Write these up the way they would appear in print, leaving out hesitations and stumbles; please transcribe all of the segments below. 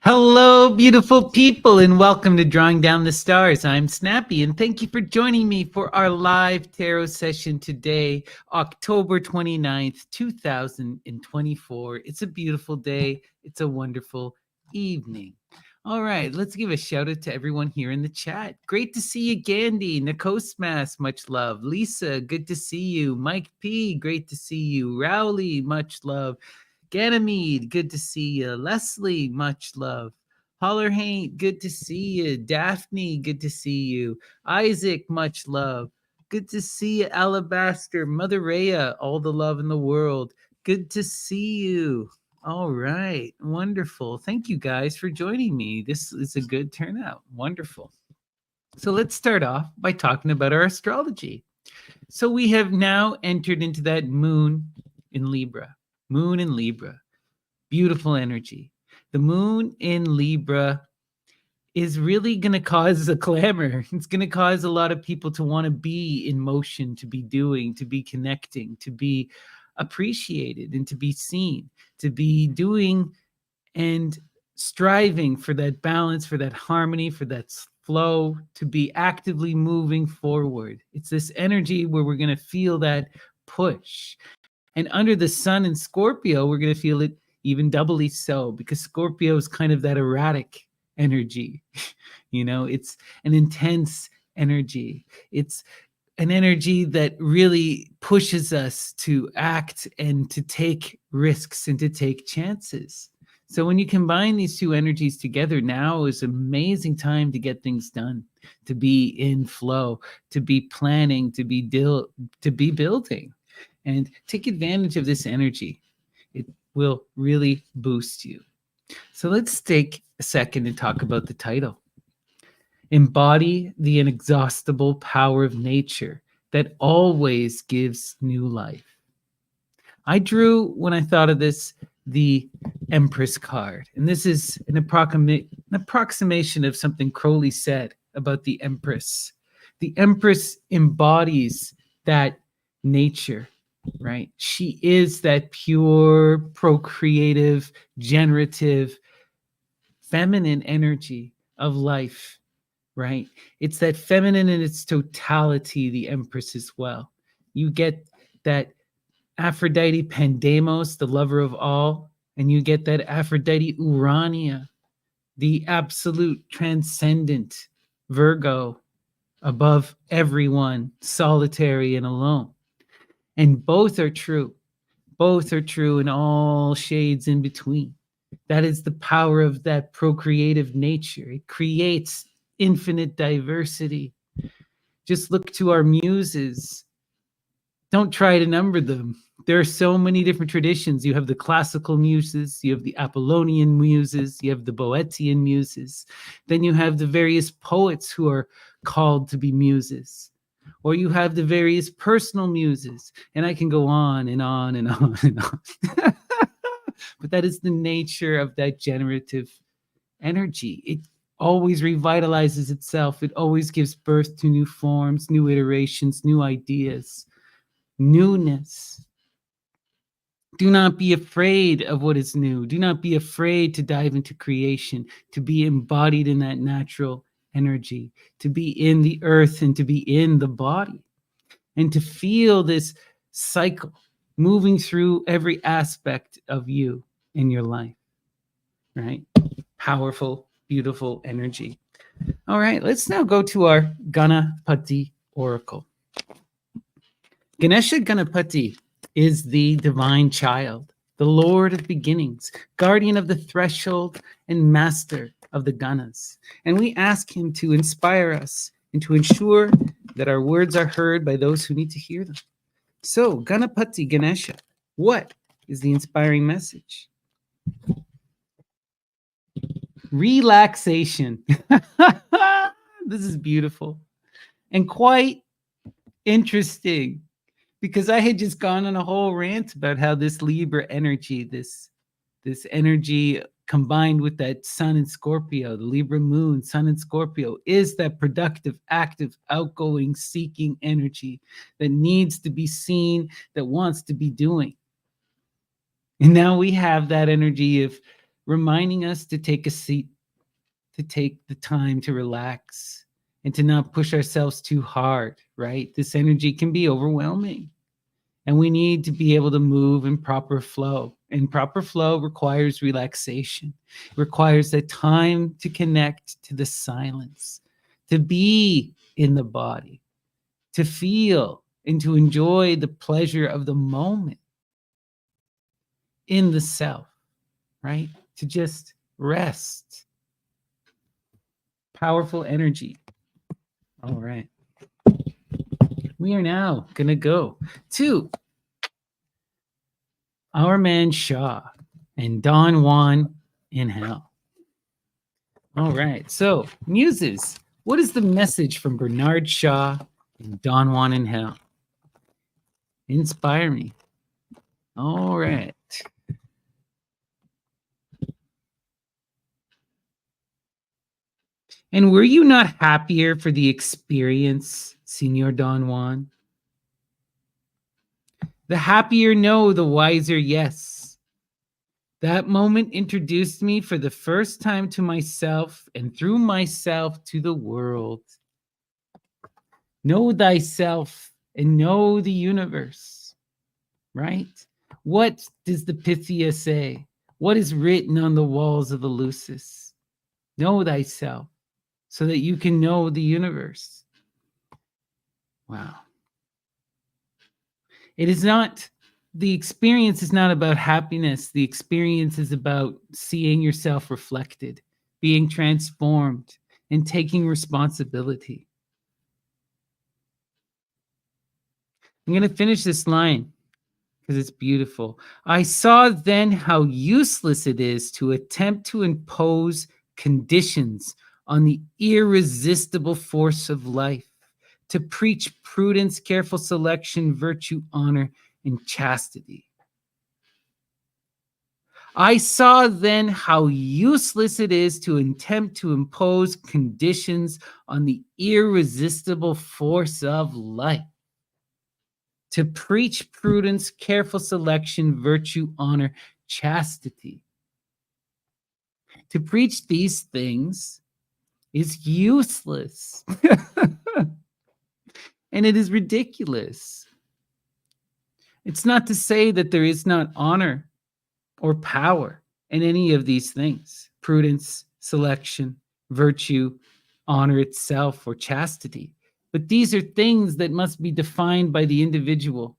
Hello, beautiful people, and welcome to Drawing Down the Stars. I'm Snappy, and thank you for joining me for our live tarot session today, October 29th, 2024. It's a beautiful day. It's a wonderful evening. All right, let's give a shout out to everyone here in the chat. Great to see you, Gandhi. Nikosmas, much love. Lisa, good to see you. Mike P, great to see you. Rowley, much love. Ganymede, good to see you. Leslie, much love. Holler Haint, good to see you. Daphne, good to see you. Isaac, much love. Good to see you. Alabaster, Mother Rhea, all the love in the world. Good to see you. All right, wonderful. Thank you guys for joining me. This is a good turnout. Wonderful. So let's start off by talking about our astrology. So we have now entered into that moon in Libra. Moon in Libra. Beautiful energy. The moon in Libra is really going to cause a clamor. It's going to cause a lot of people to want to be in motion, to be doing, to be connecting, to be appreciated, and to be seen, to be doing and striving for that balance, for that harmony, for that flow, to be actively moving forward. It's this energy where we're going to feel that push. And under the sun in Scorpio, we're going to feel it even doubly so, because Scorpio is kind of that erratic energy. It's an intense energy. It's an energy that really pushes us to act and to take risks and to take chances. So when you combine these two energies together, now is an amazing time to get things done, to be in flow, to be planning, to be building. And take advantage of this energy. It will really boost you. So let's take a second and talk about the title. Embody the inexhaustible power of nature that always gives new life. I drew, when I thought of this, the Empress card. And this is an approximation of something Crowley said about the Empress. The Empress embodies that nature, right? She is that pure, procreative, generative, feminine energy of life, right? It's that feminine in its totality, the Empress as well. You get that Aphrodite Pandemos, the lover of all, and you get that Aphrodite Urania, the absolute transcendent Virgo, above everyone, solitary and alone. And both are true. Both are true in all shades in between. That is the power of that procreative nature. It creates infinite diversity. Just look to our muses. Don't try to number them. There are so many different traditions. You have the classical muses, you have the Apollonian muses, you have the Boeotian muses. Then you have the various poets who are called to be muses. Or you have the various personal muses. And I can go on and on and on and on. But that is the nature of that generative energy. It always revitalizes itself. It always gives birth to new forms, new iterations, new ideas, newness. Do not be afraid of what is new. Do not be afraid to dive into creation, to be embodied in that natural energy, to be in the earth and to be in the body, and to feel this cycle moving through every aspect of you in your life, right? Powerful, beautiful energy. All right, let's now go to our Ganapati Oracle. Ganesha Ganapati is the divine child, the Lord of beginnings, guardian of the threshold, and master of the Ganas. And we ask him to inspire us and to ensure that our words are heard by those who need to hear them. So, Ganapati Ganesha, what is the inspiring message? Relaxation. This is beautiful and quite interesting, because I had just gone on a whole rant about how this Libra energy, this energy combined with that sun in Scorpio, the Libra moon, sun in Scorpio, is that productive, active, outgoing, seeking energy that needs to be seen, that wants to be doing. And now we have that energy of reminding us to take a seat, to take the time to relax and to not push ourselves too hard, right? This energy can be overwhelming. And we need to be able to move in proper flow. And proper flow requires relaxation, requires the time to connect to the silence, to be in the body, to feel and to enjoy the pleasure of the moment in the self, right? To just rest. Powerful energy. All right. We are now going to go to our man Shaw and Don Juan in hell. All right. So, muses, what is the message from Bernard Shaw and Don Juan in hell? Inspire me. All right. And were you not happier for the experience, Senor Don Juan? The happier no, the wiser yes. That moment introduced me for the first time to myself and through myself to the world. Know thyself and know the universe, right? What does the Pythia say? What is written on the walls of the Lucis? Know thyself so that you can know the universe. Wow. It is not, the experience is not about happiness. The experience is about seeing yourself reflected, being transformed, and taking responsibility. I'm going to finish this line because it's beautiful. I saw then how useless it is to attempt to impose conditions on the irresistible force of life, to preach prudence, careful selection, virtue, honor, and chastity. I saw then how useless it is to attempt to impose conditions on the irresistible force of life, to preach prudence, careful selection, virtue, honor, chastity. To preach these things is useless. And it is ridiculous. It's not to say that there is not honor or power in any of these things: prudence, selection, virtue, honor itself, or chastity. But these are things that must be defined by the individual,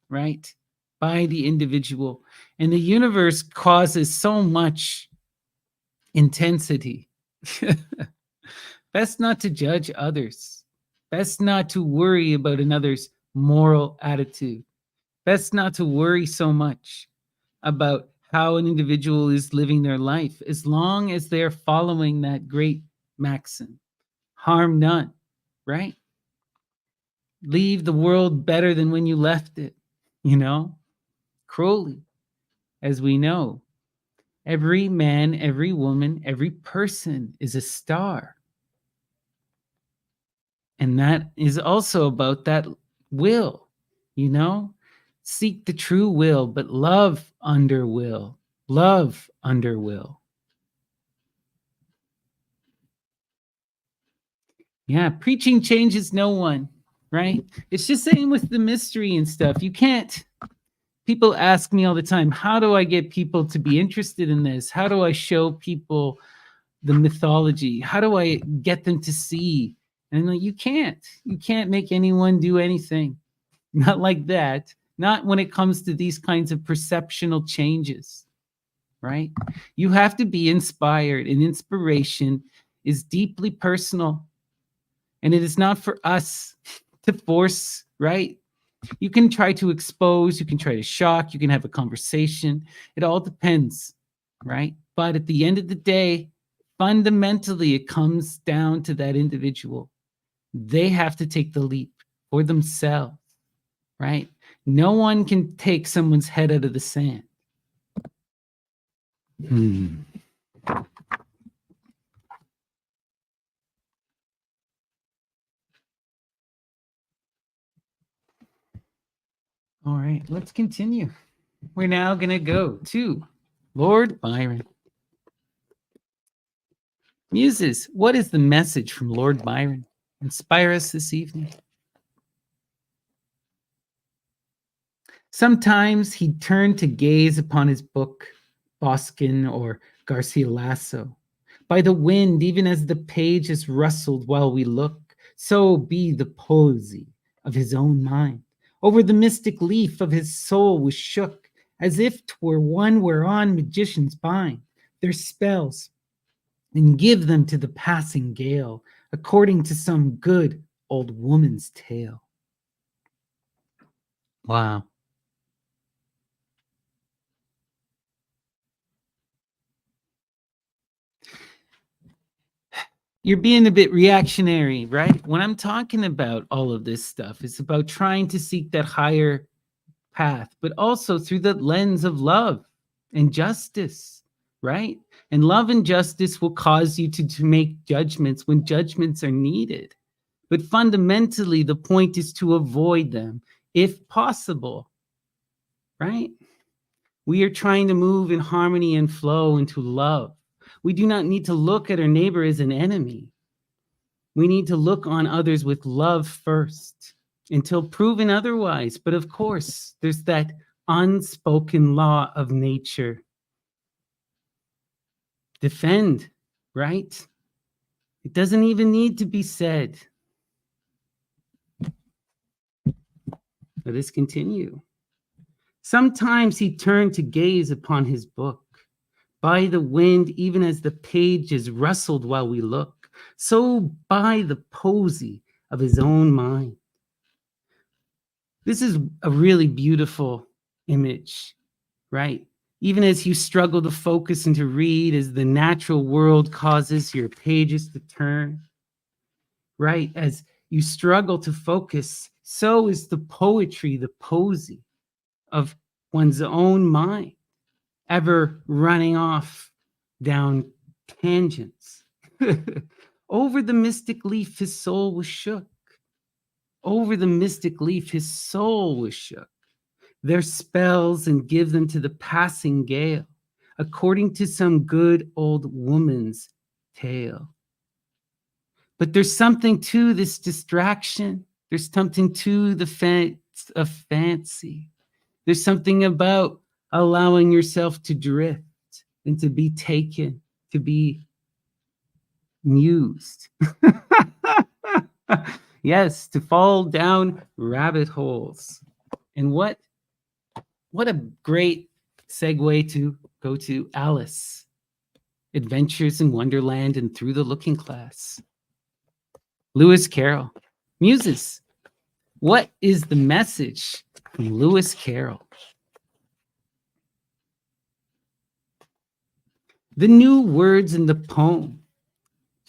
right? By the individual. And the universe causes so much intensity. Best not to judge others. Best not to worry about another's moral attitude. Best not to worry so much about how an individual is living their life, as long as they're following that great maxim: harm none, right? Leave the world better than when you left it, Crowley, as we know. Every man, every woman, every person is a star. And that is also about that will, Seek the true will, but love under will. Love under will. Yeah, preaching changes no one, right? It's just same with the mystery and stuff. You can't, people ask me all the time, how do I get people to be interested in this? How do I show people the mythology? How do I get them to see? And I'm like, you can't make anyone do anything. Not like that. Not when it comes to these kinds of perceptional changes, right? You have to be inspired, and inspiration is deeply personal. And it is not for us to force, right? You can try to expose, you can try to shock, you can have a conversation. It all depends, right? But at the end of the day, fundamentally, it comes down to that individual. They have to take the leap for themselves, right? No one can take someone's head out of the sand. All right, let's continue. We're now going to go to Lord Byron. Muses, what is the message from Lord Byron? Inspire us this evening. Sometimes he'd turn to gaze upon his book, Boskin or Garcia Lasso. By the wind, even as the pages rustled while we look, so be the poesy of his own mind. Over the mystic leaf of his soul was shook, as if 'twere one whereon magicians bind their spells and give them to the passing gale, according to some good old woman's tale. Wow. You're being a bit reactionary, right? When I'm talking about all of this stuff, it's about trying to seek that higher path, but also through the lens of love and justice, right? And love and justice will cause you to make judgments when judgments are needed. But fundamentally, the point is to avoid them if possible, right? We are trying to move in harmony and flow into love. We do not need to look at our neighbor as an enemy. We need to look on others with love first until proven otherwise. But of course, there's that unspoken law of nature. Defend, right? It doesn't even need to be said. Let us continue. Sometimes he turned to gaze upon his book. By the wind, even as the pages rustled while we look, so by the poesy of his own mind. This is a really beautiful image, right? Even as you struggle to focus and to read, as the natural world causes your pages to turn, right? As you struggle to focus, so is the poetry, the poesy of one's own mind, ever running off down tangents. Over the mystic leaf, his soul was shook. Over the mystic leaf, his soul was shook. Their spells and give them to the passing gale, according to some good old woman's tale. But there's something to this distraction. There's something to the of fancy. There's something about allowing yourself to drift and to be taken, to be mused. Yes, to fall down rabbit holes. And what a great segue to go to Alice. Adventures in Wonderland and Through the Looking Glass. Lewis Carroll. Muses. What is the message from Lewis Carroll? The new words in the poem,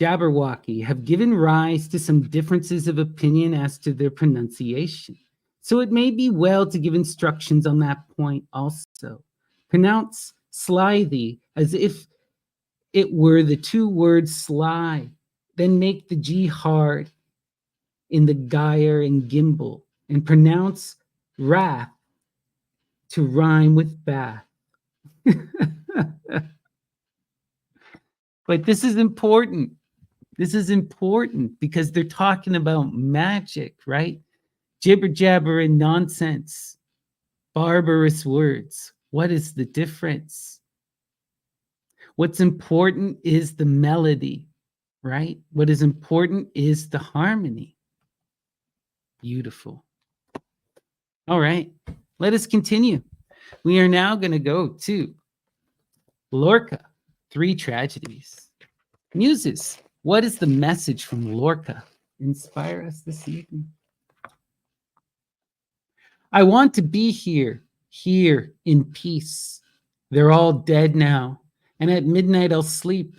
Jabberwocky, have given rise to some differences of opinion as to their pronunciation. So it may be well to give instructions on that point also. Pronounce slithy as if it were the two words sly. Then make the G hard in the gyre and gimbal, and pronounce wrath to rhyme with bath. But this is important. This is important because they're talking about magic, right? Jibber jabber and nonsense, barbarous words. What is the difference? What's important is the melody, right? What is important is the harmony. Beautiful. All right, let us continue. We are now going to go to Lorca, Three Tragedies. Muses, what is the message from Lorca? Inspire us this evening. I want to be here in peace. They're all dead now, and at midnight I'll sleep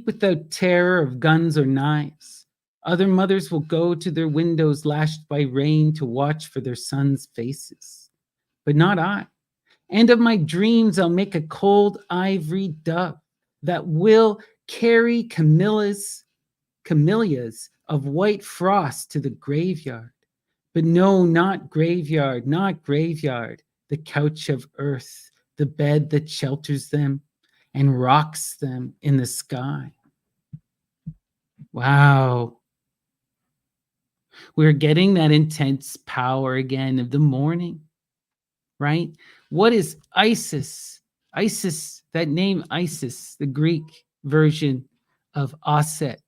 without terror of guns or knives. Other mothers will go to their windows lashed by rain to watch for their sons' faces, but not I. And of my dreams I'll make a cold ivory dove that will carry camellias of white frost to the graveyard. But no, not graveyard, the couch of earth, the bed that shelters them and rocks them in the sky. Wow. We're getting that intense power again of the morning, right? What is Isis? Isis, that name Isis, the Greek version of Aset.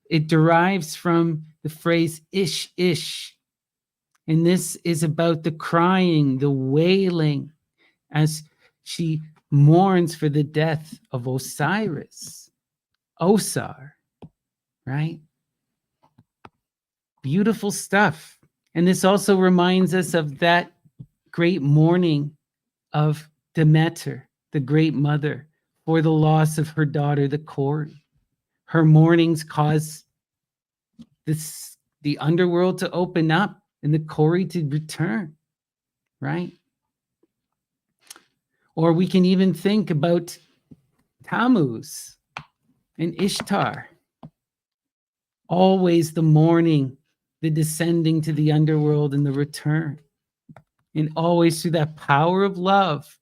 It derives from the phrase ish, ish. And this is about the crying, the wailing, as she mourns for the death of Osiris, Osar, right? Beautiful stuff. And this also reminds us of that great mourning of Demeter, the great mother, for the loss of her daughter, the Cori. Her mournings cause the underworld to open up and the Cori to return, right? Or we can even think about Tammuz and Ishtar. Always the mourning, the descending to the underworld and the return. And always through that power of love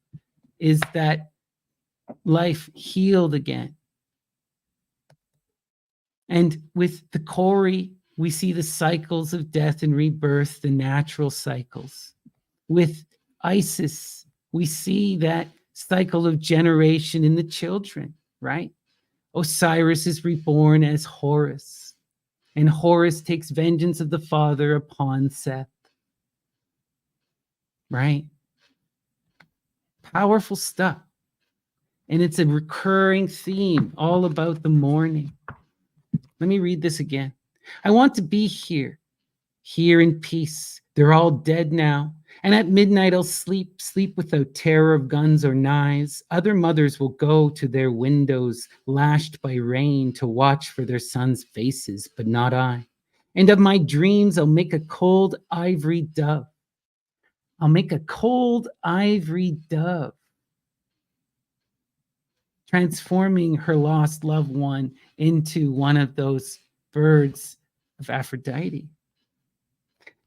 is that life healed again. And with the Cori, we see the cycles of death and rebirth, the natural cycles. With Isis, we see that cycle of generation in the children, right? Osiris is reborn as Horus, and Horus takes vengeance of the father upon Seth, right? Powerful stuff. And it's a recurring theme all about the morning. Let me read this again. I want to be here in peace. They're all dead now. And at midnight I'll sleep without terror of guns or knives. Other mothers will go to their windows, lashed by rain, to watch for their sons' faces, but not I. And of my dreams I'll make a cold ivory dove. I'll make a cold ivory dove, transforming her lost loved one into one of those birds of Aphrodite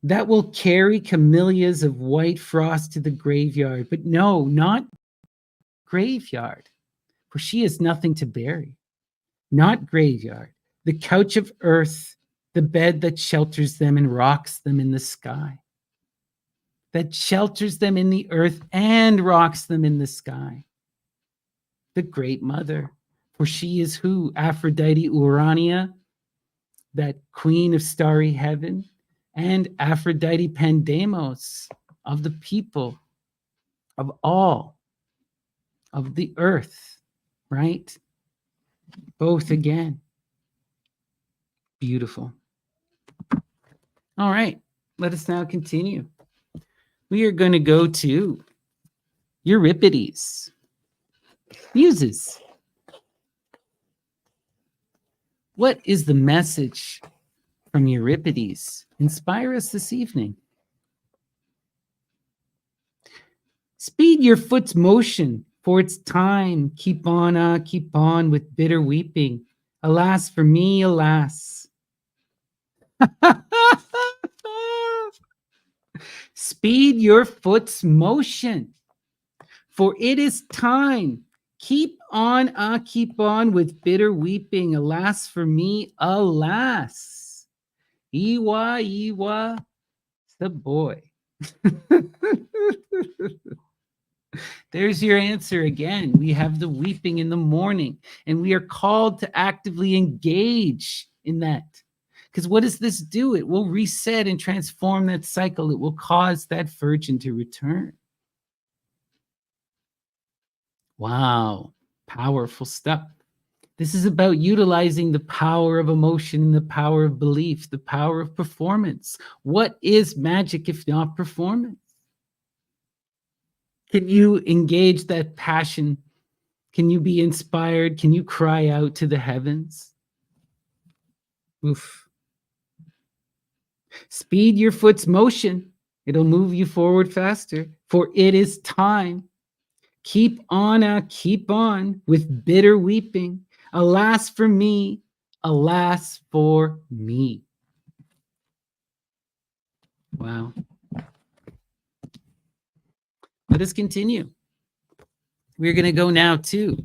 that will carry camellias of white frost to the graveyard. But no, not graveyard, for she has nothing to bury. Not graveyard, the couch of earth, the bed that shelters them and rocks them in the sky. That shelters them in the earth and rocks them in the sky. The great mother, for she is who? Aphrodite Urania, that queen of starry heaven, and Aphrodite Pandemos, of the people, of all, of the earth, right? Both again. Beautiful. All right, let us now continue. We are going to go to Euripides. Muses. What is the message from Euripides? Inspire us this evening. Speed your foot's motion, for it's time. Keep on with bitter weeping. Alas for me, alas. Speed your foot's motion, for it is time. Keep on with bitter weeping. Alas for me, alas. Iwa, Iwa, the boy. There's your answer again. We have the weeping in the morning, and we are called to actively engage in that. Because what does this do? It will reset and transform that cycle. It will cause that virgin to return. Wow, powerful stuff. This is about utilizing the power of emotion, the power of belief, the power of performance. What is magic if not performance? Can you engage that passion? Can you be inspired? Can you cry out to the heavens? Oof. Speed your foot's motion. It'll move you forward faster, for it is time. Keep on with bitter weeping. Alas for me, alas for me. Wow. Let us continue. We're going to go now to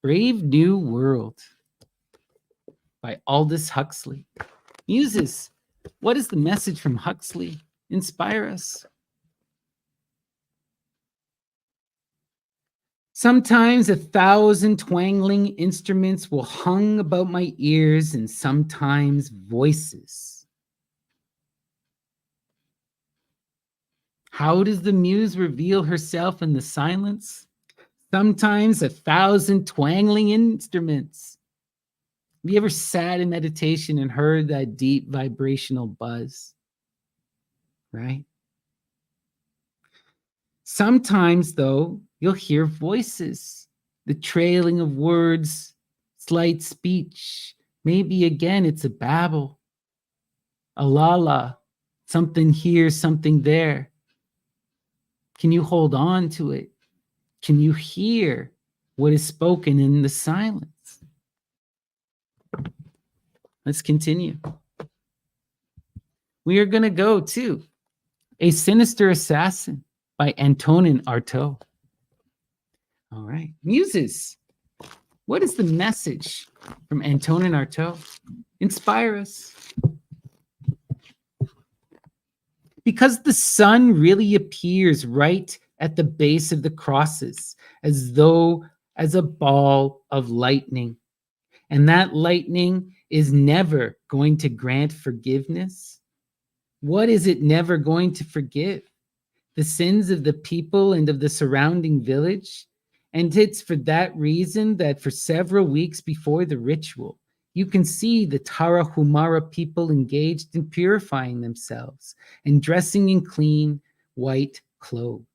Brave New World by Aldous Huxley. Muses, what is the message from Huxley? Inspire us. Sometimes 1,000 twangling instruments will hung about my ears, and sometimes voices. How does the muse reveal herself in the silence? Sometimes 1,000 twangling instruments. Have you ever sat in meditation and heard that deep vibrational buzz? Right? Sometimes, though, you'll hear voices, the trailing of words, slight speech. Maybe again it's a babble, a la-la, something here, something there. Can you hold on to it? Can you hear what is spoken in the silence? Let's continue. We are going to go to A Sinister Assassin by Antonin Artaud. All right. Muses, what is the message from Antonin Artaud? Inspire us. Because the sun really appears right at the base of the crosses, as though as a ball of lightning. And that lightning is never going to grant forgiveness. What is it never going to forgive? The sins of the people and of the surrounding village? And it's for that reason that for several weeks before the ritual, you can see the Tarahumara people engaged in purifying themselves and dressing in clean white clothes.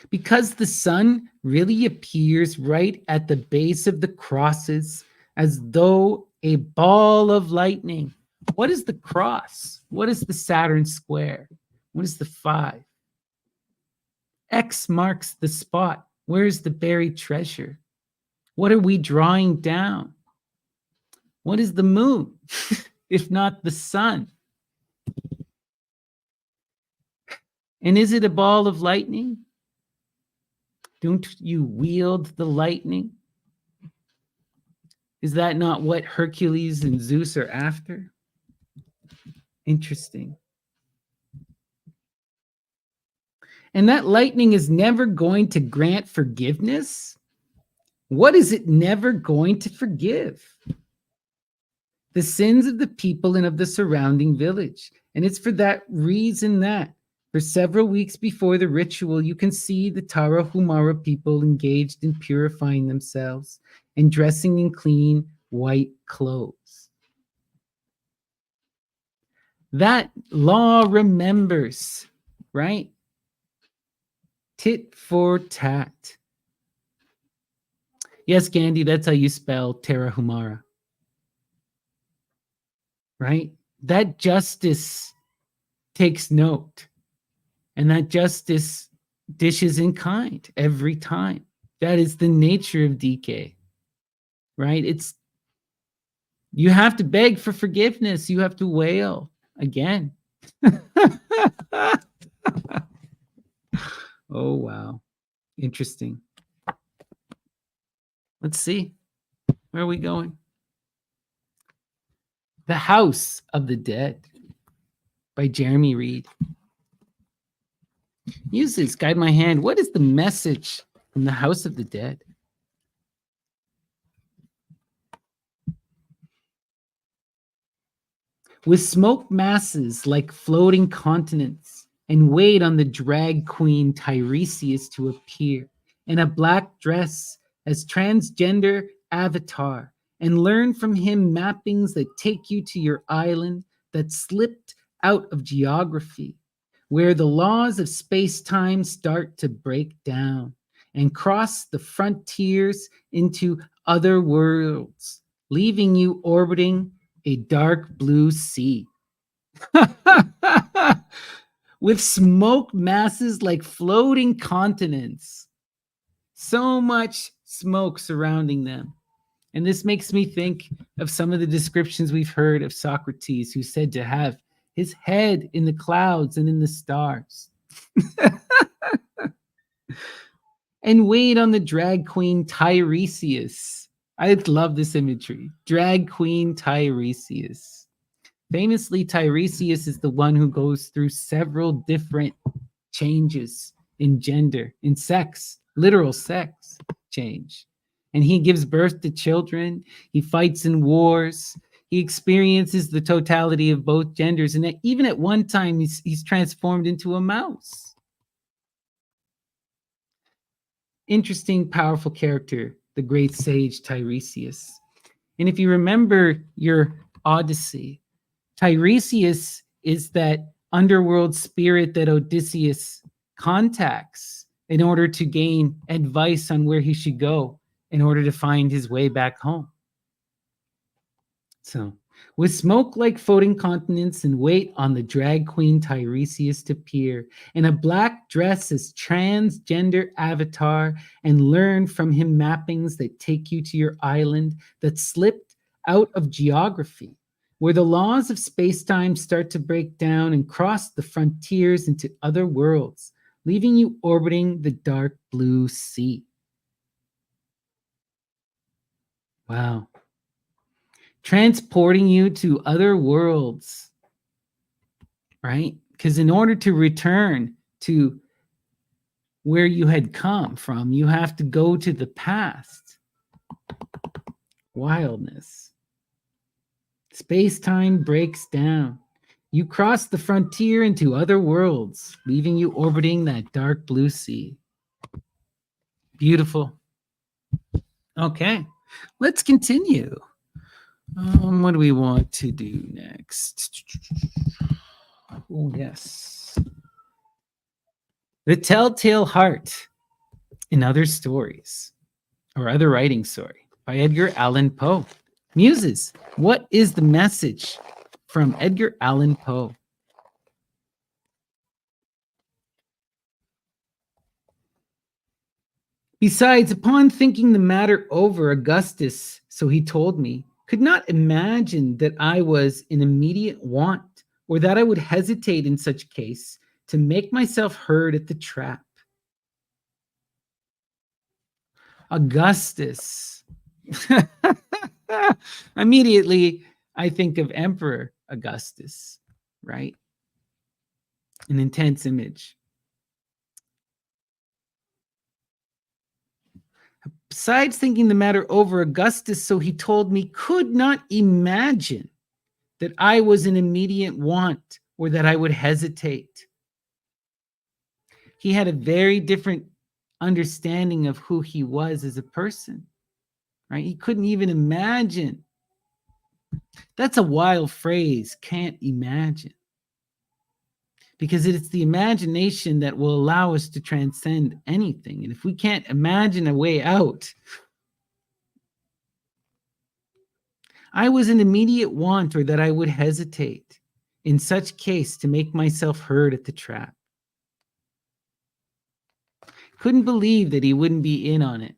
Because the sun really appears right at the base of the crosses as though a ball of lightning. What is the cross? What is the Saturn square? What is the 5? X marks the spot. Where is the buried treasure? What are we drawing down? What is the moon, if not the sun? And is it a ball of lightning? Don't you wield the lightning? Is that not what Hercules and Zeus are after? Interesting. And that lightning is never going to grant forgiveness? What is it never going to forgive? The sins of the people and of the surrounding village. And it's for that reason that for several weeks before the ritual, you can see the Tarahumara people engaged in purifying themselves and dressing in clean white clothes. That law remembers, right? Tit for tat. Yes, Gandhi, that's how you spell Tarahumara. Right? That justice takes note. And that justice dishes in kind every time. That is the nature of DK. Right? It's you have to beg for forgiveness. You have to wail again. Oh, wow. Interesting. Let's see. Where are we going? The House of the Dead by Jeremy Reed. Muses, guide my hand. What is the message from the House of the Dead? With smoke masses like floating continents, and wait on the drag queen Tiresias to appear in a black dress as transgender avatar, and learn from him mappings that take you to your island that slipped out of geography, where the laws of space-time start to break down and cross the frontiers into other worlds, leaving you orbiting a dark blue sea. With smoke masses like floating continents. So much smoke surrounding them. And this makes me think of some of the descriptions we've heard of Socrates, who's said to have his head in the clouds and in the stars. And wait on the drag queen Tiresias. I love this imagery. Drag queen Tiresias. Famously, Tiresias is the one who goes through several different changes in gender, in sex, literal sex change. And he gives birth to children. He fights in wars. He experiences the totality of both genders. And even at one time, he's transformed into a mouse. Interesting, powerful character, the great sage Tiresias. And if you remember your Odyssey, Tiresias is that underworld spirit that Odysseus contacts in order to gain advice on where he should go in order to find his way back home. So, with smoke like floating continents and wait on the drag queen Tiresias to appear in a black dress as transgender avatar and learn from him mappings that take you to your island that slipped out of geography, where the laws of space-time start to break down and cross the frontiers into other worlds, leaving you orbiting the dark blue sea. Wow. Transporting you to other worlds, right? Because in order to return to where you had come from, you have to go to the past. Wildness. Space-time breaks down. You cross the frontier into other worlds, leaving you orbiting that dark blue sea. Beautiful. Okay, let's continue. What do we want to do next? Oh, yes. The Telltale Heart in Other Stories, or Other Writing, sorry, by Edgar Allan Poe. Muses, what is the message from Edgar Allan Poe? Besides, upon thinking the matter over, Augustus, so he told me, could not imagine that I was in immediate want, or that I would hesitate in such case to make myself heard at the trap. Augustus. Immediately, I think of Emperor Augustus, right? An intense image. Besides thinking the matter over, Augustus, so he told me, could not imagine that I was in immediate want or that I would hesitate. He had a very different understanding of who he was as a person, right? He couldn't even imagine. That's a wild phrase, can't imagine. Because it's the imagination that will allow us to transcend anything. And if we can't imagine a way out, I was in immediate want or that I would hesitate in such case to make myself heard at the trap. Couldn't believe that he wouldn't be in on it,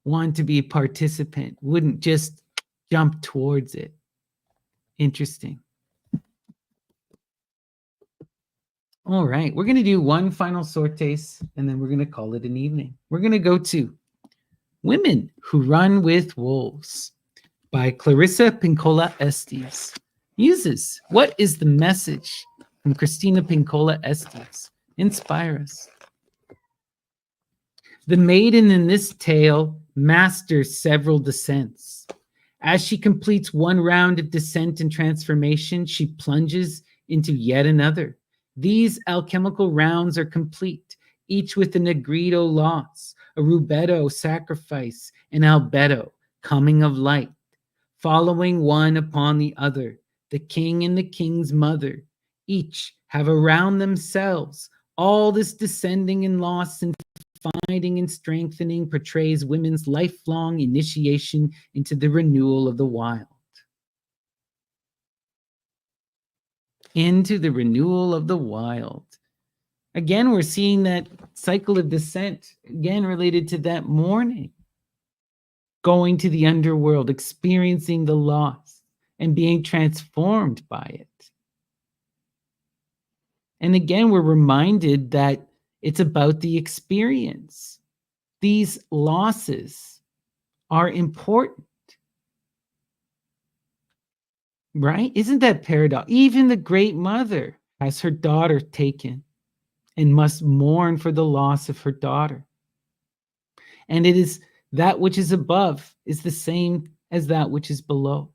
want to be a participant, wouldn't just jump towards it. Interesting. All right, we're going to do one final sortes and then we're going to call it an evening. We're going to go to Women Who Run with Wolves by Clarissa Pinkola Estes. Muses, what is the message from Christina Pinkola Estes? Inspire us. The maiden in this tale masters several descents. As she completes one round of descent and transformation, she plunges into yet another. These alchemical rounds are complete, each with a negredo loss, a rubetto sacrifice, an albedo coming of light, following one upon the other, the king and the king's mother, each have around themselves all this descending and loss and finding and strengthening portrays women's lifelong initiation into the renewal of the wild. Into the renewal of the wild. Again, we're seeing that cycle of descent, again related to that mourning. Going to the underworld, experiencing the loss, and being transformed by it. And again, we're reminded that It's about the experience. These losses are important, right? Isn't that paradox? Even the great mother has her daughter taken and must mourn for the loss of her daughter. And it is that which is above is the same as that which is below.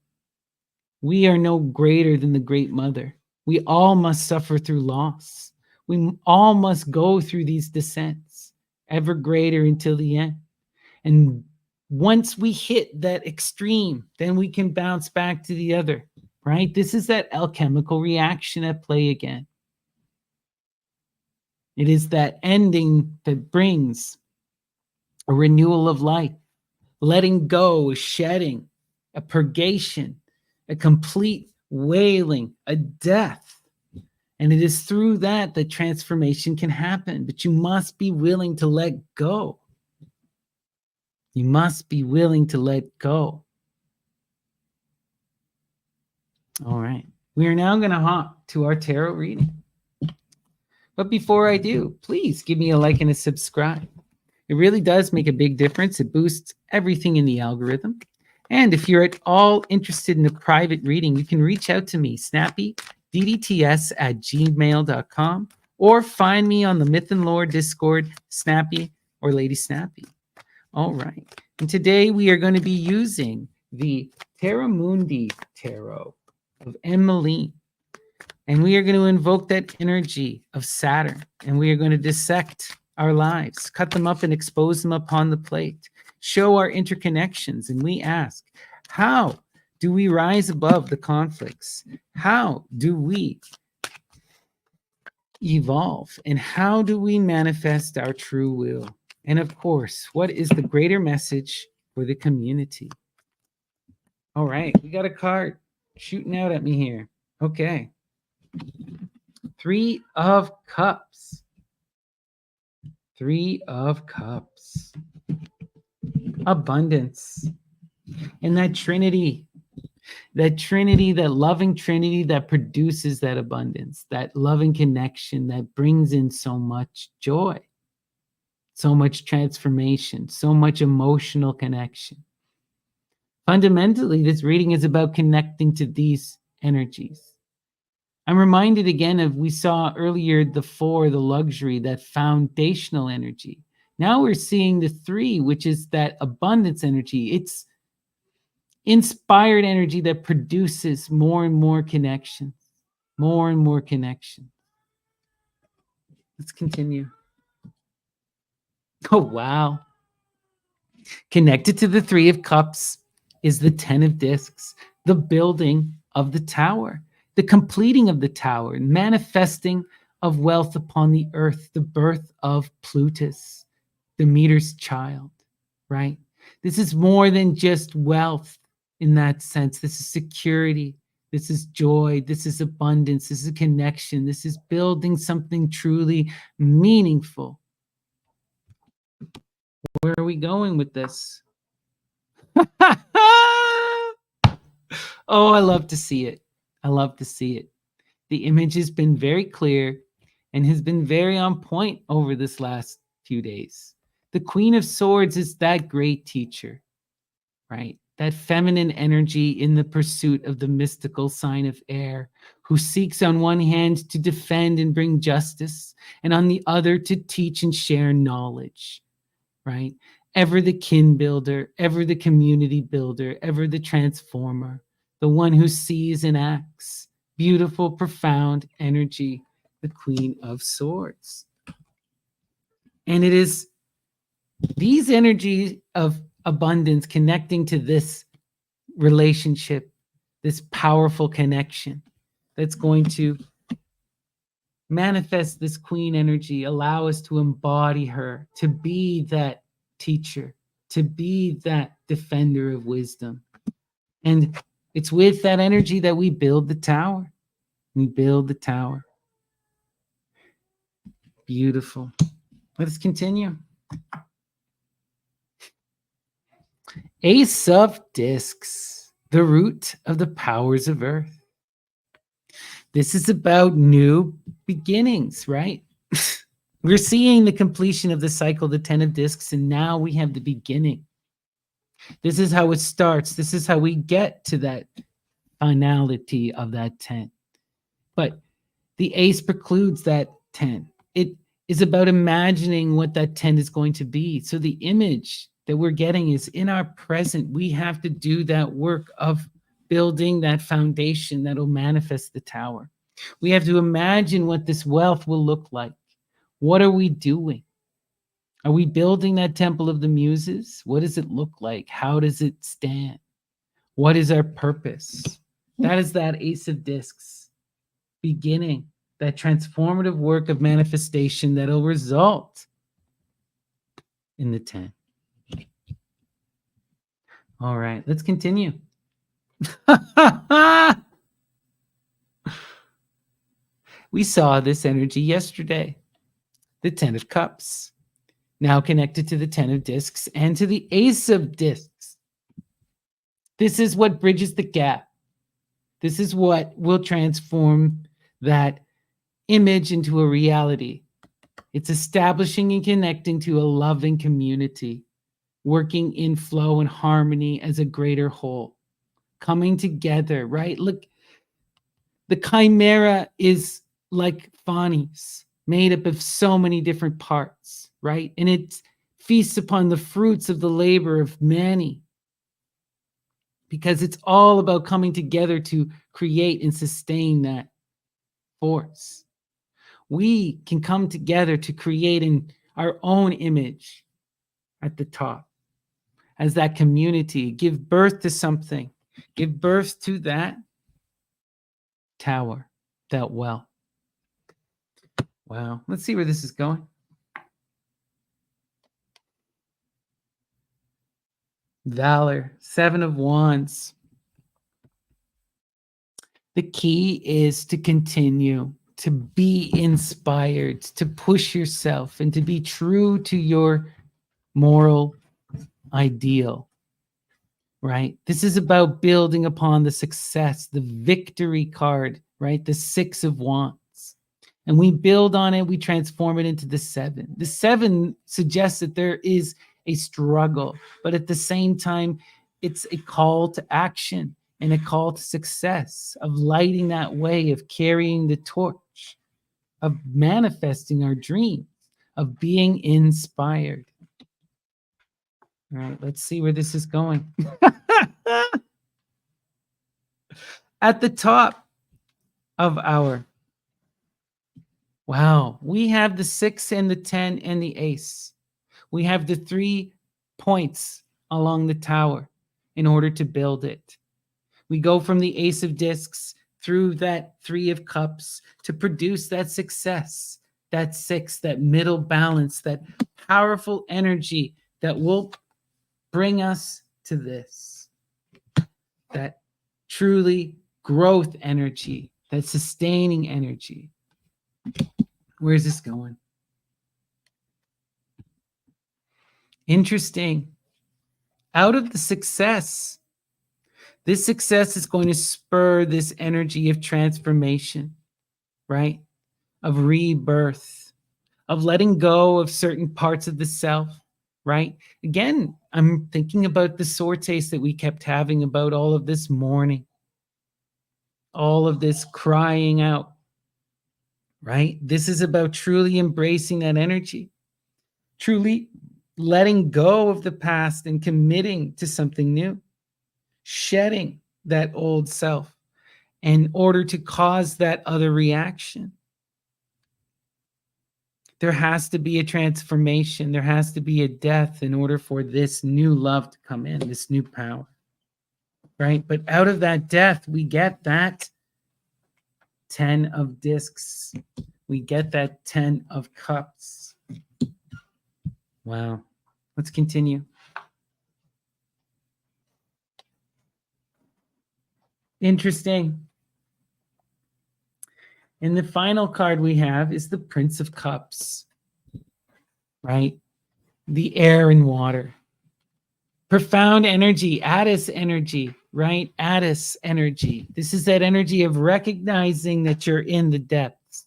We are no greater than the great mother. We all must suffer through loss. We all must go through these descents, ever greater until the end. And once we hit that extreme, then we can bounce back to the other, right? This is that alchemical reaction at play again. It is that ending that brings a renewal of life, letting go, a shedding, a purgation, a complete wailing, a death. And it is through that that transformation can happen. But you must be willing to let go. You must be willing to let go. All right. We are now going to hop to our tarot reading. But before I do, please give me a like and a subscribe. It really does make a big difference. It boosts everything in the algorithm. And if you're at all interested in a private reading, you can reach out to me, snappyddts@gmail.com, or find me on the Myth and Lore Discord, Snappy or Lady Snappy. All right. And today we are going to be using the Terramundi Tarot of Emily. And we are going to invoke that energy of Saturn. And we are going to dissect our lives, cut them up and expose them upon the plate, show our interconnections. And we ask, how do we rise above the conflicts? How do we evolve? And how do we manifest our true will? And of course, what is the greater message for the community? All right, we got a card shooting out at me here. Okay. 3 of Cups. 3 of Cups. Abundance. And that Trinity, that loving Trinity that produces that abundance, that loving connection that brings in so much joy, so much transformation, so much emotional connection. Fundamentally, this reading is about connecting to these energies. I'm reminded again of, we saw earlier the 4, the luxury, that foundational energy. Now we're seeing the 3, which is that abundance energy. It's inspired energy that produces more and more connections, more and more connection. Let's continue. Oh, wow. Connected to the 3 of Cups is the 10 of Discs, the building of the tower, the completing of the tower, manifesting of wealth upon the earth, the birth of Plutus, Demeter's child, right? This is more than just wealth in that sense. This is security. This is joy. This is abundance. This is connection. This is building something truly meaningful. Where are we going with this? Oh, I love to see it. I love to see it. The image has been very clear and has been very on point over this last few days. The Queen of Swords is that great teacher, right? That feminine energy in the pursuit of the mystical sign of air, who seeks on one hand to defend and bring justice, and on the other to teach and share knowledge, right? Ever the kin builder, ever the community builder, ever the transformer, the one who sees and acts. Beautiful, profound energy, the Queen of Swords. And it is these energies of abundance connecting to this relationship, this powerful connection, that's going to manifest this queen energy, allow us to embody her, to be that teacher, to be that defender of wisdom. And it's with that energy that we build the tower. We build the tower. Beautiful. Let's continue. Ace of Discs, the root of the powers of earth. This is about new beginnings, right? We're seeing the completion of the cycle, the 10 of discs, and now we have the beginning. This is how it starts. This is how we get to that finality of that 10. But the ace precludes that 10. It is about imagining what that 10 is going to be. So the image that we're getting is in our present. We have to do that work of building that foundation that will manifest the tower. We have to imagine what this wealth will look like. What are we doing? Are we building that temple of the muses? What does it look like? How does it stand? What is our purpose? That is that ace of discs beginning that transformative work of manifestation that'll result in the 10. All right, let's continue. We saw this energy yesterday. The 10 of cups, now connected to the 10 of discs and to the ace of discs. This is what bridges the gap. This is what will transform that image into a reality. It's establishing and connecting to a loving community, working in flow and harmony as a greater whole, coming together, right? Look, the chimera is like phonies, made up of so many different parts, right? And it feasts upon the fruits of the labor of many, because it's all about coming together to create and sustain that force. We can come together to create in our own image at the top as that community, give birth to something, give birth to that tower, that well. Wow, let's see where this is going. Valor, 7 of Wands. The key is to continue to be inspired, to push yourself, and to be true to your moral ideal, right? This is about building upon the success, the victory card, right? The 6 of Wands. And we build on it, we transform it into the 7. The 7 suggests that there is a struggle, but at the same time, it's a call to action and a call to success, of lighting that way, of carrying the torch, of manifesting our dreams, of being inspired. All right, let's see where this is going. At the top of our, wow, we have the 6 and the 10 and the ace. We have the 3 points along the tower in order to build it. We go from the ace of discs through that 3 of cups to produce that success, that 6, that middle balance, that powerful energy that will bring us to this, that truly growth energy, that sustaining energy. Where is this going? Interesting. Out of the success, this success is going to spur this energy of transformation, right? Of rebirth, of letting go of certain parts of the self, right? Again, I'm thinking about the sorties that we kept having about all of this mourning, all of this crying out, right? This is about truly embracing that energy, truly letting go of the past and committing to something new, shedding that old self in order to cause that other reaction. There has to be a transformation. There has to be a death in order for this new love to come in, this new power, right? But out of that death, we get that 10 of discs. We get that 10 of cups. Wow. Let's continue. Interesting. And the final card we have is the Prince of Cups, right? The air and water. Profound energy, Addis energy, right? Addis energy. This is that energy of recognizing that you're in the depths.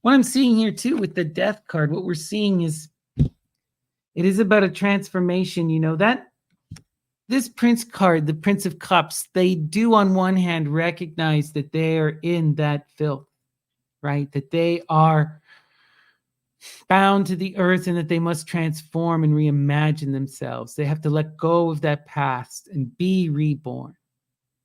What I'm seeing here too with the death card, what we're seeing is it is about a transformation. That this Prince card, the Prince of Cups, they do on one hand recognize that they are in that filth, right? That they are bound to the earth and that they must transform and reimagine themselves. They have to let go of that past and be reborn.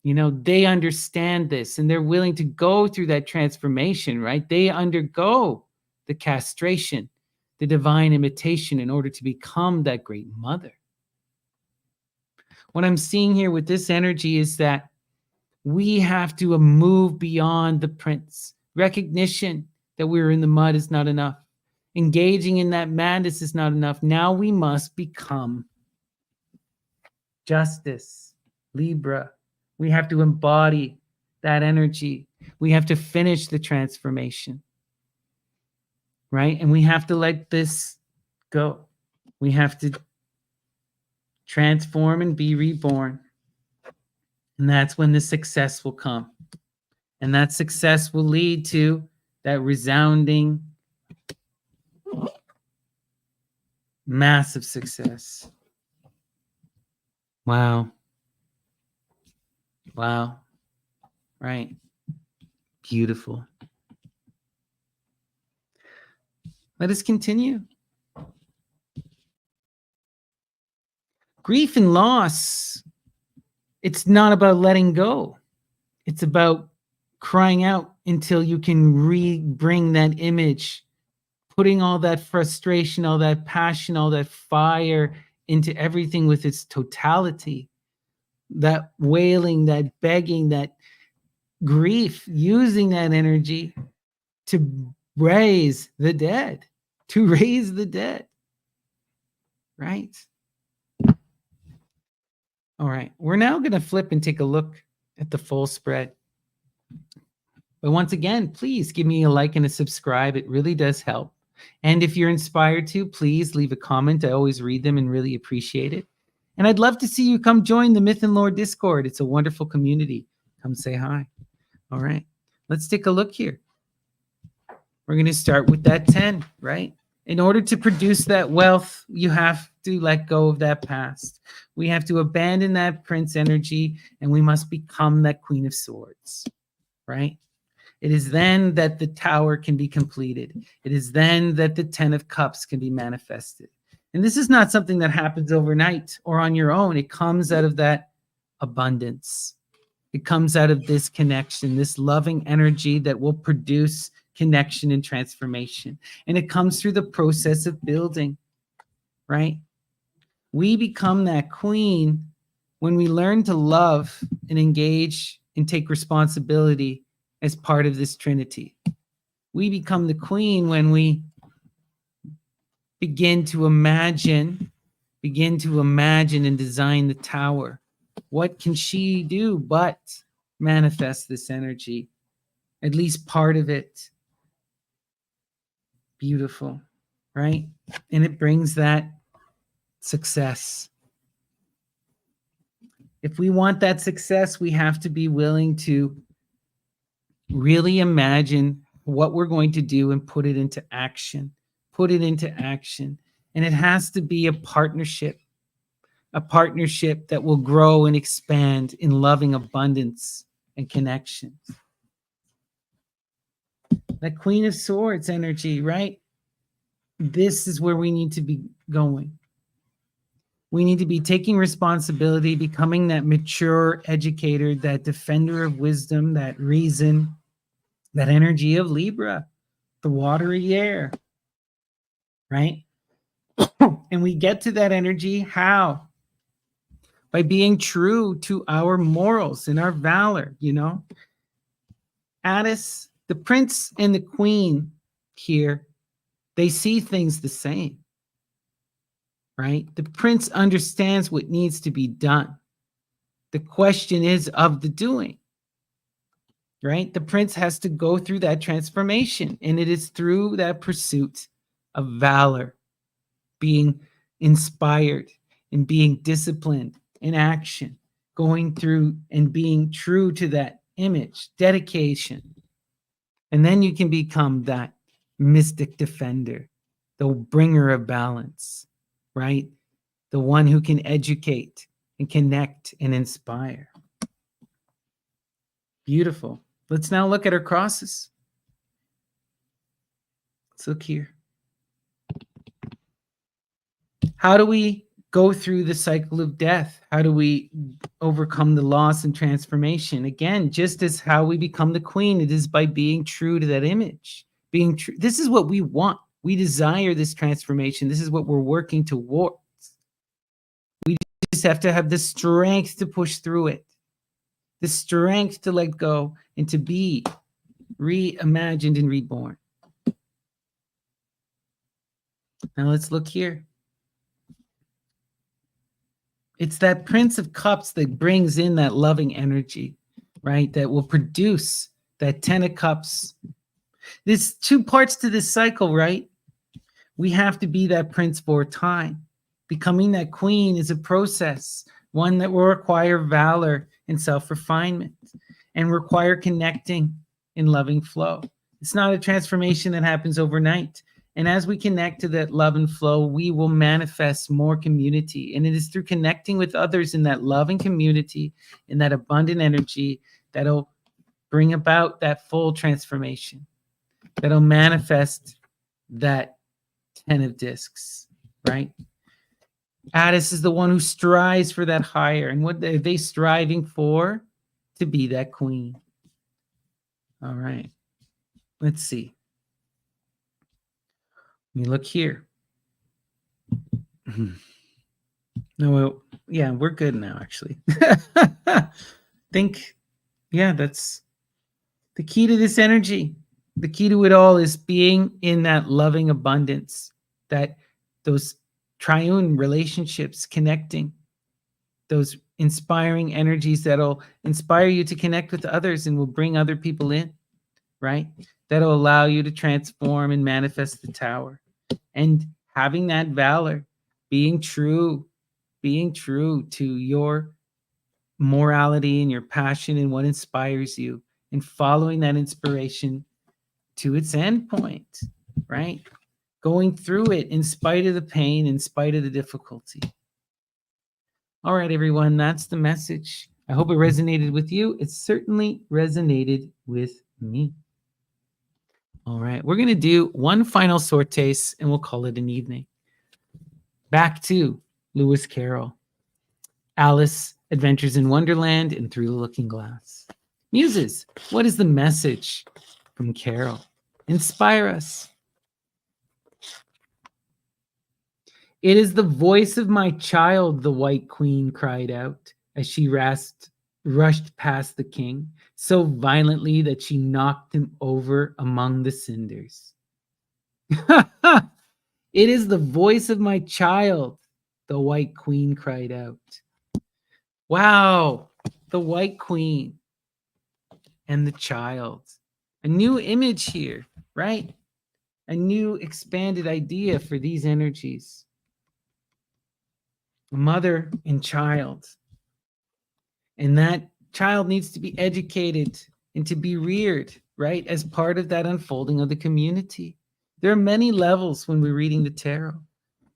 They understand this and they're willing to go through that transformation, right? They undergo the castration, the divine imitation in order to become that great mother. What I'm seeing here with this energy is that we have to move beyond the prince. Recognition that we're in the mud is not enough. Engaging in that madness is not enough. Now we must become justice, Libra. We have to embody that energy. We have to finish the transformation, right? And we have to let this go. We have to transform and be reborn. And that's when the success will come. And that success will lead to that resounding, massive success. Wow. Wow. Right. Beautiful. Let us continue. Grief and loss, it's not about letting go. It's about crying out until you can bring that image, putting all that frustration, all that passion, all that fire into everything with its totality. That wailing, that begging, that grief, using that energy to raise the dead, right? All right, we're now going to flip and take a look at the full spread. But once again, please give me a like and a subscribe. It really does help. And if you're inspired to, please leave a comment. I always read them and really appreciate it. And I'd love to see you come join the Myth and Lore Discord. It's a wonderful community. Come say hi. All right, let's take a look here. We're going to start with that 10, right? In order to produce that wealth, you have to let go of that past. We have to abandon that prince energy, and we must become that Queen of Swords, right? It is then that the tower can be completed. It is then that the 10 of Cups can be manifested. And this is not something that happens overnight or on your own. It comes out of that abundance. It comes out of this connection, this loving energy that will produce connection and transformation. And it comes through the process of building, right? We become that queen when we learn to love and engage and take responsibility as part of this trinity. We become the queen when we begin to imagine and design the tower. What can she do but manifest this energy? At least part of it. Beautiful, right? And it brings that success. If we want that success, we have to be willing to really imagine what we're going to do and put it into action. And it has to be a partnership that will grow and expand in loving abundance and connections. That Queen of Swords energy, right? This is where we need to be going. We need to be taking responsibility, becoming that mature educator, that defender of wisdom, that reason, that energy of Libra, the watery air, right? And we get to that energy how? By being true to our morals and our valor, Addis, the prince and the queen here, they see things the same, right? The prince understands what needs to be done. The question is of the doing, right? The prince has to go through that transformation, and it is through that pursuit of valor, being inspired and being disciplined in action, going through and being true to that image, dedication. And then you can become that mystic defender, the bringer of balance, right? The one who can educate and connect and inspire. Beautiful. Let's now look at our crosses. Let's look here. How do we go through the cycle of death? How do we overcome the loss and transformation? Again, just as how we become the queen, it is by being true to that image. Being true. This is what we want. We desire this transformation. This is what we're working towards. We just have to have the strength to push through it, the strength to let go and to be reimagined and reborn. Now let's look here. It's that Prince of Cups that brings in that loving energy, right? That will produce that Ten of Cups. There's two parts to this cycle, right? We have to be that prince for a time. Becoming that queen is a process, one that will require valor and self-refinement and require connecting in loving flow. It's not a transformation that happens overnight. And as we connect to that love and flow, we will manifest more community. And it is through connecting with others in that loving community, in that abundant energy, that'll bring about that full transformation, that'll manifest that 10 of discs, right? Addis is the one who strives for that higher. And what are they striving for? To be that queen. All right. Let's see. Let me look here. No, well, yeah, we're good now, actually. That's the key to this energy. The key to it all is being in that loving abundance, that those triune relationships, connecting, those inspiring energies that'll inspire you to connect with others and will bring other people in, right? That'll allow you to transform and manifest the tower. And having that valor, being true to your morality and your passion and what inspires you, and following that inspiration to its end point, right? Going through it in spite of the pain, in spite of the difficulty. All right, everyone, that's the message. I hope it resonated with you. It certainly resonated with me. All right, we're going to do one final sortaise and we'll call it an evening. Back to Lewis Carroll. Alice, Adventures in Wonderland and Through the Looking Glass. Muses, what is the message from Carroll? Inspire us. It is the voice of my child, the White Queen cried out as she rushed past the king so violently that she knocked him over among the cinders. It is the voice of my child, the White Queen cried out. Wow, the White Queen and the child. A new image here, right? A new expanded idea for these energies. Mother and child. And that child needs to be educated and to be reared, right? As part of that unfolding of the community. There are many levels when we're reading the tarot.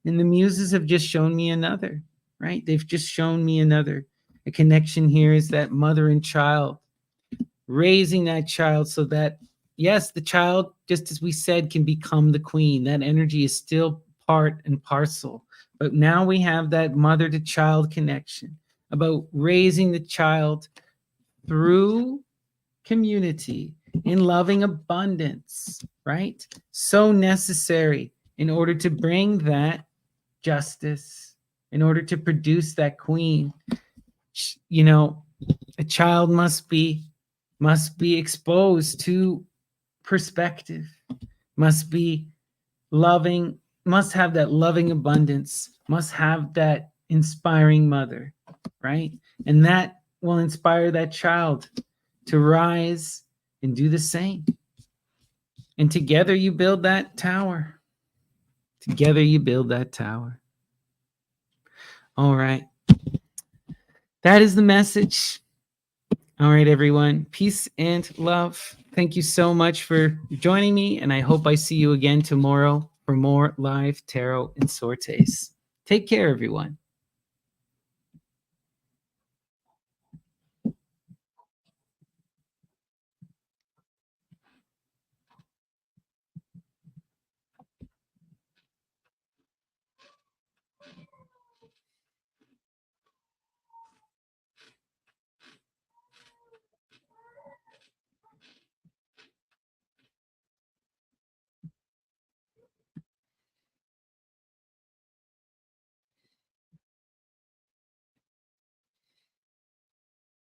And the muses have just shown me another, right? They've just shown me another. A connection here is that mother and child. Raising that child so that, yes, the child, just as we said, can become the queen. That energy is still part and parcel. But now we have that mother to child connection about raising the child through community in loving abundance, right? So necessary in order to bring that justice, in order to produce that queen. You know, a child must be exposed to perspective, must be loving, must have that loving abundance, must have that inspiring mother, right? And that will inspire that child to rise and do the same. And together you build that tower. Together you build that tower. All right. That is the message. All right, everyone. Peace and love. Thank you so much for joining me, and I hope I see you again tomorrow for more live tarot and sortes. Take care, everyone.